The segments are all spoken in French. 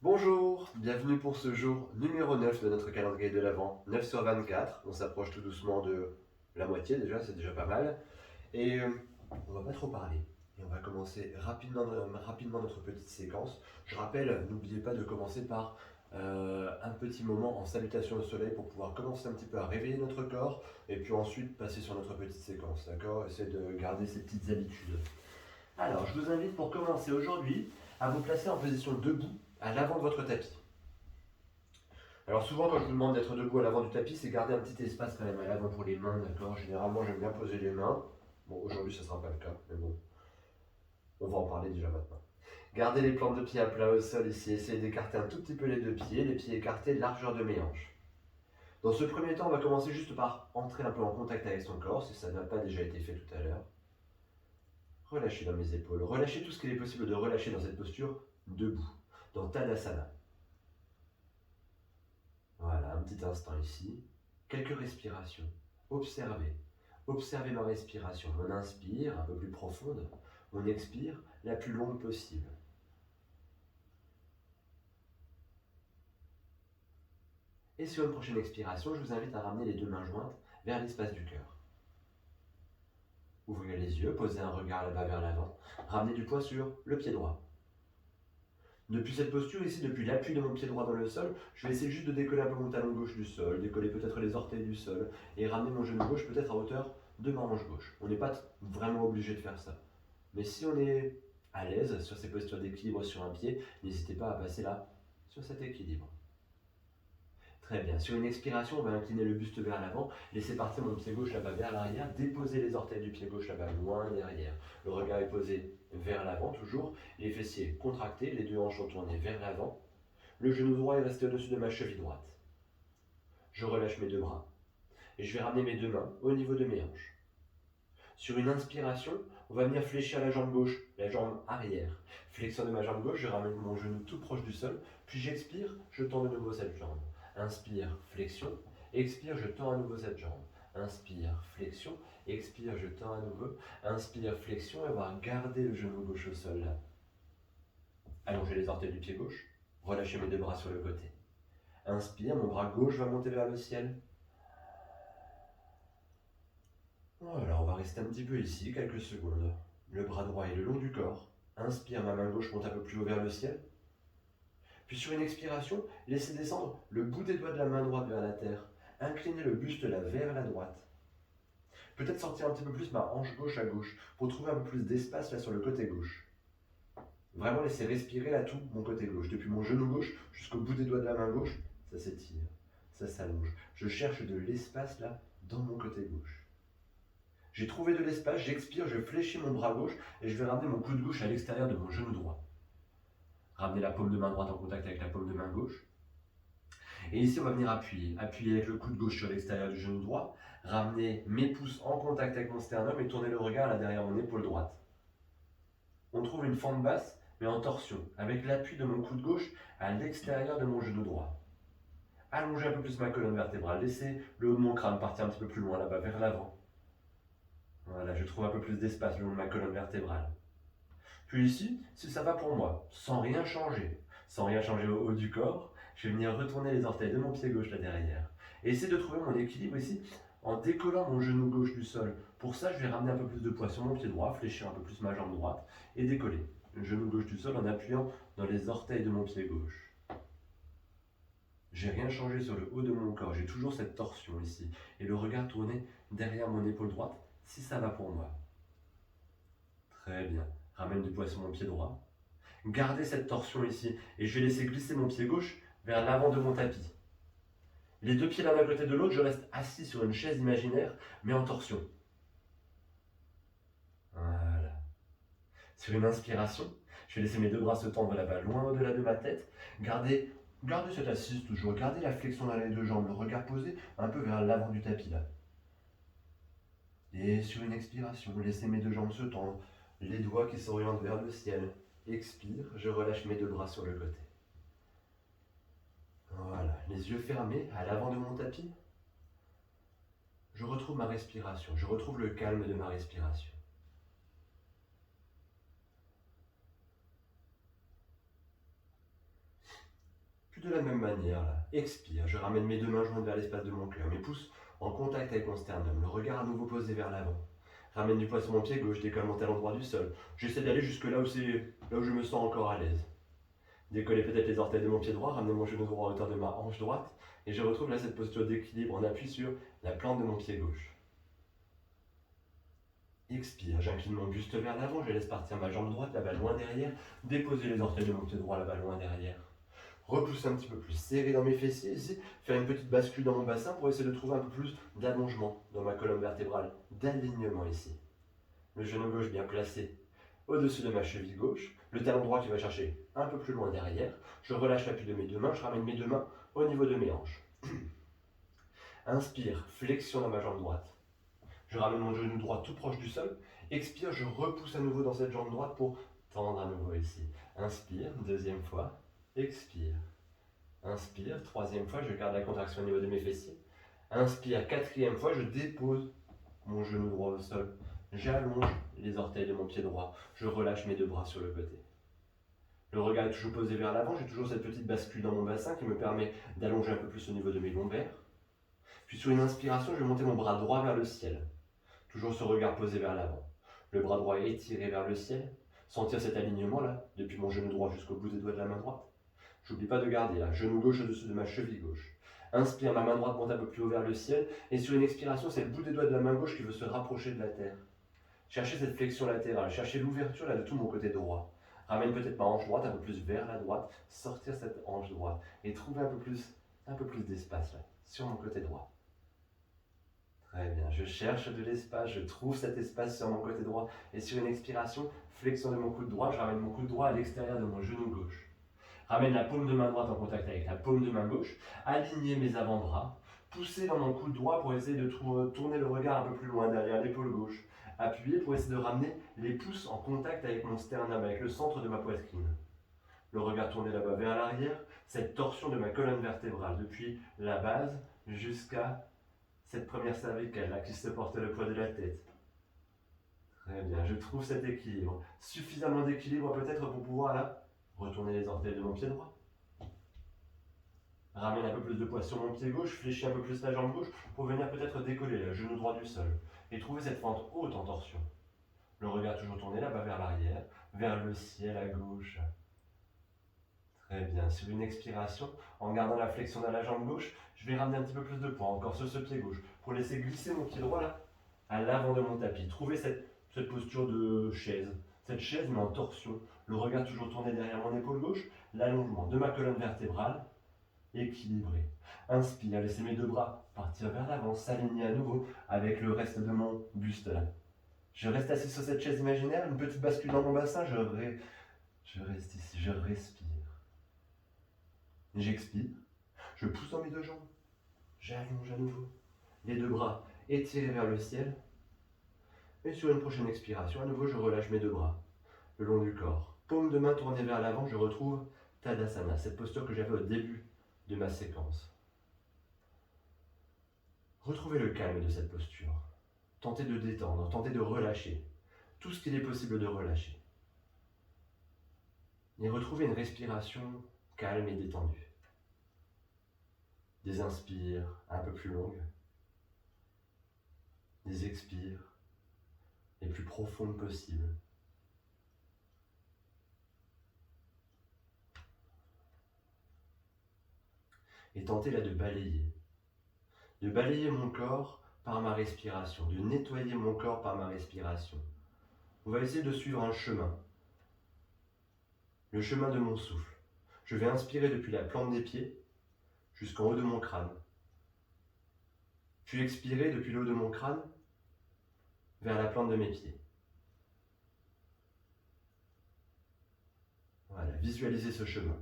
Bonjour, bienvenue pour ce jour numéro 9 de notre calendrier de l'Avent, 9 sur 24. On s'approche tout doucement de la moitié déjà, c'est déjà pas mal. Et on va pas trop parler. Et on va commencer rapidement notre petite séquence. Je rappelle, n'oubliez pas de commencer par un petit moment en salutation au soleil pour pouvoir commencer un petit peu à réveiller notre corps et puis ensuite passer sur notre petite séquence, d'accord? Essayez de garder ces petites habitudes. Alors, je vous invite pour commencer aujourd'hui à vous placer en position debout à l'avant de votre tapis. Alors souvent quand je vous demande d'être debout à l'avant du tapis, c'est garder un petit espace quand même à l'avant pour les mains, d'accord? Généralement j'aime bien poser les mains. Bon, aujourd'hui ça ne sera pas le cas, mais bon, on va en parler déjà maintenant. Gardez les plantes de pied à plat au sol ici, essayez d'écarter un tout petit peu les pieds écartés, largeur de mes hanches. Dans ce premier temps, on va commencer juste par entrer un peu en contact avec son corps, si ça n'a pas déjà été fait tout à l'heure. Relâchez dans mes épaules, relâchez tout ce qu'il est possible de relâcher dans cette posture debout, dans Tadasana. Voilà, un petit instant ici. Quelques respirations. Observez. Observez ma respiration. On inspire, un peu plus profonde. On expire, la plus longue possible. Et sur une prochaine expiration, je vous invite à ramener les deux mains jointes vers l'espace du cœur. Ouvrez les yeux, posez un regard là-bas vers l'avant. Ramenez du poids sur le pied droit. Depuis cette posture ici, depuis l'appui de mon pied droit dans le sol, je vais essayer juste de décoller un peu mon talon gauche du sol, décoller peut-être les orteils du sol et ramener mon genou gauche peut-être à hauteur de ma hanche gauche. On n'est pas vraiment obligé de faire ça. Mais si on est à l'aise sur ces postures d'équilibre sur un pied, n'hésitez pas à passer là sur cet équilibre. Très bien. Sur une expiration, on va incliner le buste vers l'avant, laisser partir mon pied gauche là-bas vers l'arrière, déposer les orteils du pied gauche là-bas loin derrière. Le regard est posé vers l'avant toujours, les fessiers contractés, les deux hanches sont tournées vers l'avant. Le genou droit est resté au-dessus de ma cheville droite. Je relâche mes deux bras et je vais ramener mes deux mains au niveau de mes hanches. Sur une inspiration, on va venir fléchir la jambe gauche, la jambe arrière. Flexion de ma jambe gauche, je ramène mon genou tout proche du sol, puis j'expire, je tends de nouveau cette jambe. Inspire, flexion, expire, je tends à nouveau cette jambe. Inspire, flexion, expire, je tends à nouveau. Inspire, flexion, et on va garder le genou gauche au sol là. Allongez les orteils du pied gauche, relâchez mes deux bras sur le côté. Inspire, mon bras gauche va monter vers le ciel. Voilà, on va rester un petit peu ici, quelques secondes. Le bras droit est le long du corps. Inspire, ma main gauche monte un peu plus haut vers le ciel. Puis sur une expiration, laissez descendre le bout des doigts de la main droite vers la terre. Inclinez le buste là vers la droite. Peut-être sortir un petit peu plus ma hanche gauche à gauche pour trouver un peu plus d'espace là sur le côté gauche. Vraiment laisser respirer là tout mon côté gauche. Depuis mon genou gauche jusqu'au bout des doigts de la main gauche, ça s'étire, ça s'allonge. Je cherche de l'espace là dans mon côté gauche. J'ai trouvé de l'espace, j'expire, je fléchis mon bras gauche et je vais ramener mon coude gauche à l'extérieur de mon genou droit. Ramener la paume de main droite en contact avec la paume de main gauche. Et ici, on va venir appuyer. Appuyer avec le coude gauche sur l'extérieur du genou droit. Ramener mes pouces en contact avec mon sternum et tourner le regard là derrière mon épaule droite. On trouve une fente basse, mais en torsion, avec l'appui de mon coude gauche à l'extérieur de mon genou droit. Allongez un peu plus ma colonne vertébrale. Laissez le haut de mon crâne partir un petit peu plus loin là-bas, vers l'avant. Voilà, je trouve un peu plus d'espace le long de ma colonne vertébrale. Puis ici, si ça va pour moi, sans rien changer au haut du corps, je vais venir retourner les orteils de mon pied gauche là derrière. Et essayer de trouver mon équilibre ici en décollant mon genou gauche du sol. Pour ça, je vais ramener un peu plus de poids sur mon pied droit, fléchir un peu plus ma jambe droite et décoller le genou gauche du sol en appuyant dans les orteils de mon pied gauche. J'ai rien changé sur le haut de mon corps, j'ai toujours cette torsion ici et le regard tourné derrière mon épaule droite si ça va pour moi. Très bien. Ramène du poids sur mon pied droit. Gardez cette torsion ici et je vais laisser glisser mon pied gauche vers l'avant de mon tapis. Les deux pieds l'un à côté de l'autre, je reste assis sur une chaise imaginaire mais en torsion. Voilà. Sur une inspiration, je vais laisser mes deux bras se tendre là-bas, loin au-delà de ma tête. Gardez cette assise toujours, gardez la flexion dans les deux jambes, le regard posé un peu vers l'avant du tapis là. Et sur une expiration, laissez mes deux jambes se tendre, les doigts qui s'orientent vers le ciel. Expire, je relâche mes deux bras sur le côté. Voilà, les yeux fermés à l'avant de mon tapis. Je retrouve ma respiration, je retrouve le calme de ma respiration. Puis de la même manière, là, expire, je ramène mes deux mains jointes vers l'espace de mon cœur, mes pouces en contact avec mon sternum, le regard à nouveau posé vers l'avant. Ramène du poids sur mon pied gauche, décolle mon talon droit du sol. J'essaie d'aller jusque là où je me sens encore à l'aise. Décoller peut-être les orteils de mon pied droit, ramener mon genou droit à hauteur de ma hanche droite, et je retrouve là cette posture d'équilibre en appui sur la plante de mon pied gauche. Expire, j'incline mon buste vers l'avant, je laisse partir ma jambe droite là-bas loin derrière, déposer les orteils de mon pied droit là-bas loin derrière. Repousser un petit peu plus, serrer dans mes fessiers ici, faire une petite bascule dans mon bassin pour essayer de trouver un peu plus d'allongement dans ma colonne vertébrale, d'alignement ici. Le genou gauche bien placé au-dessus de ma cheville gauche, le talon droit qui va chercher un peu plus loin derrière, je relâche l'appui de mes deux mains, je ramène mes deux mains au niveau de mes hanches. Inspire, flexion dans ma jambe droite. Je ramène mon genou droit tout proche du sol. Expire, je repousse à nouveau dans cette jambe droite pour tendre à nouveau ici. Inspire, deuxième fois. Expire. Inspire, troisième fois, je garde la contraction au niveau de mes fessiers. Inspire, quatrième fois, je dépose mon genou droit au sol. J'allonge les orteils de mon pied droit. Je relâche mes deux bras sur le côté. Le regard est toujours posé vers l'avant. J'ai toujours cette petite bascule dans mon bassin qui me permet d'allonger un peu plus au niveau de mes lombaires. Puis sur une inspiration, je vais monter mon bras droit vers le ciel. Toujours ce regard posé vers l'avant. Le bras droit est étiré vers le ciel. Sentir cet alignement là, depuis mon genou droit jusqu'au bout des doigts de la main droite. J'oublie pas de garder là, genou gauche au-dessus de ma cheville gauche. Inspire, ma main droite monte un peu plus haut vers le ciel. Et sur une expiration, c'est le bout des doigts de la main gauche qui veut se rapprocher de la terre. Cherchez cette flexion latérale, cherchez l'ouverture là de tout mon côté droit. Ramène peut-être ma hanche droite un peu plus vers la droite, sortir cette hanche droite et trouver un peu plus d'espace là, sur mon côté droit. Très bien, je cherche de l'espace, je trouve cet espace sur mon côté droit et sur une expiration, flexion de mon coude droit, je ramène mon coude droit à l'extérieur de mon genou gauche. Ramène la paume de main droite en contact avec la paume de main gauche, aligner mes avant-bras, pousser dans mon coude droit pour essayer de tourner le regard un peu plus loin derrière l'épaule gauche. Appuyer pour essayer de ramener les pouces en contact avec mon sternum, avec le centre de ma poitrine. Le regard tourné là-bas vers l'arrière, cette torsion de ma colonne vertébrale, depuis la base jusqu'à cette première cervicale là qui supporte le poids de la tête. Très bien, je trouve cet équilibre. Suffisamment d'équilibre peut-être pour pouvoir là retourner les orteils de mon pied droit. Ramène un peu plus de poids sur mon pied gauche, fléchis un peu plus la jambe gauche pour venir peut-être décoller le genou droit du sol et trouver cette fente haute en torsion. Le regard toujours tourné là-bas vers l'arrière, vers le ciel à gauche. Très bien, sur une expiration, en gardant la flexion dans la jambe gauche, je vais ramener un petit peu plus de poids encore sur ce pied gauche pour laisser glisser mon pied droit là, à l'avant de mon tapis. Trouver cette posture de chaise, cette chaise mais en torsion. Le regard toujours tourné derrière mon épaule gauche, l'allongement de ma colonne vertébrale, équilibré. Inspire, laissez mes deux bras partir vers l'avant, s'aligner à nouveau avec le reste de mon buste là. Je reste assis sur cette chaise imaginaire, une petite bascule dans mon bassin, je reste ici, je respire. J'expire, je pousse dans mes deux jambes, j'allonge à nouveau. Les deux bras étirés vers le ciel. Et sur une prochaine expiration, à nouveau, je relâche mes deux bras le long du corps. Paume de main tournée vers l'avant, je retrouve Tadasana, cette posture que j'avais au début de ma séquence. Retrouvez le calme de cette posture. Tentez de détendre, tentez de relâcher tout ce qu'il est possible de relâcher. Et retrouvez une respiration calme et détendue. Des inspires un peu plus longues, des expires les plus profondes possibles. Et tentez là de balayer mon corps par ma respiration, de nettoyer mon corps par ma respiration. On va essayer de suivre un chemin, le chemin de mon souffle. Je vais inspirer depuis la plante des pieds jusqu'en haut de mon crâne. Puis expirer depuis le haut de mon crâne vers la plante de mes pieds. Voilà, visualisez ce chemin.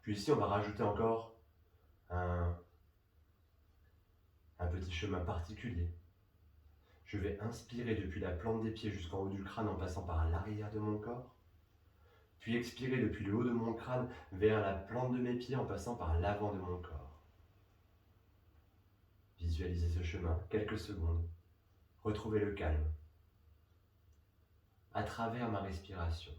Puis ici, on va rajouter encore un petit chemin particulier. Je vais inspirer depuis la plante des pieds jusqu'en haut du crâne en passant par l'arrière de mon corps. Puis expirer depuis le haut de mon crâne vers la plante de mes pieds en passant par l'avant de mon corps. Visualisez ce chemin, quelques secondes. Retrouvez le calme. À travers ma respiration.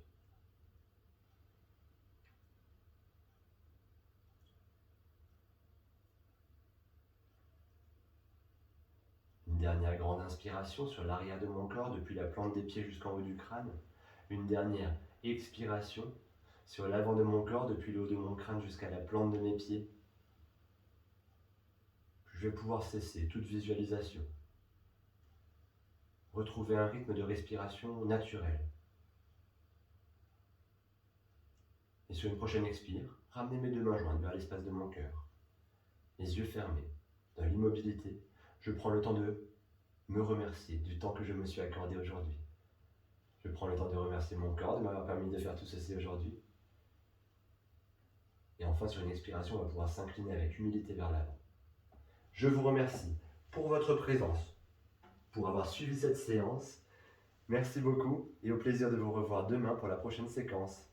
dernière grande inspiration sur l'arrière de mon corps depuis la plante des pieds jusqu'en haut du crâne. Une dernière expiration sur l'avant de mon corps depuis le haut de mon crâne jusqu'à la plante de mes pieds. Je vais pouvoir cesser toute visualisation. Retrouver un rythme de respiration naturel. Et sur une prochaine expire, ramener mes deux mains jointes vers l'espace de mon cœur. Les yeux fermés, dans l'immobilité, je prends le temps de me remercier du temps que je me suis accordé aujourd'hui. Je prends le temps de remercier mon corps de m'avoir permis de faire tout ceci aujourd'hui. Et enfin, sur une expiration, on va pouvoir s'incliner avec humilité vers l'avant. Je vous remercie pour votre présence, pour avoir suivi cette séance. Merci beaucoup et au plaisir de vous revoir demain pour la prochaine séquence.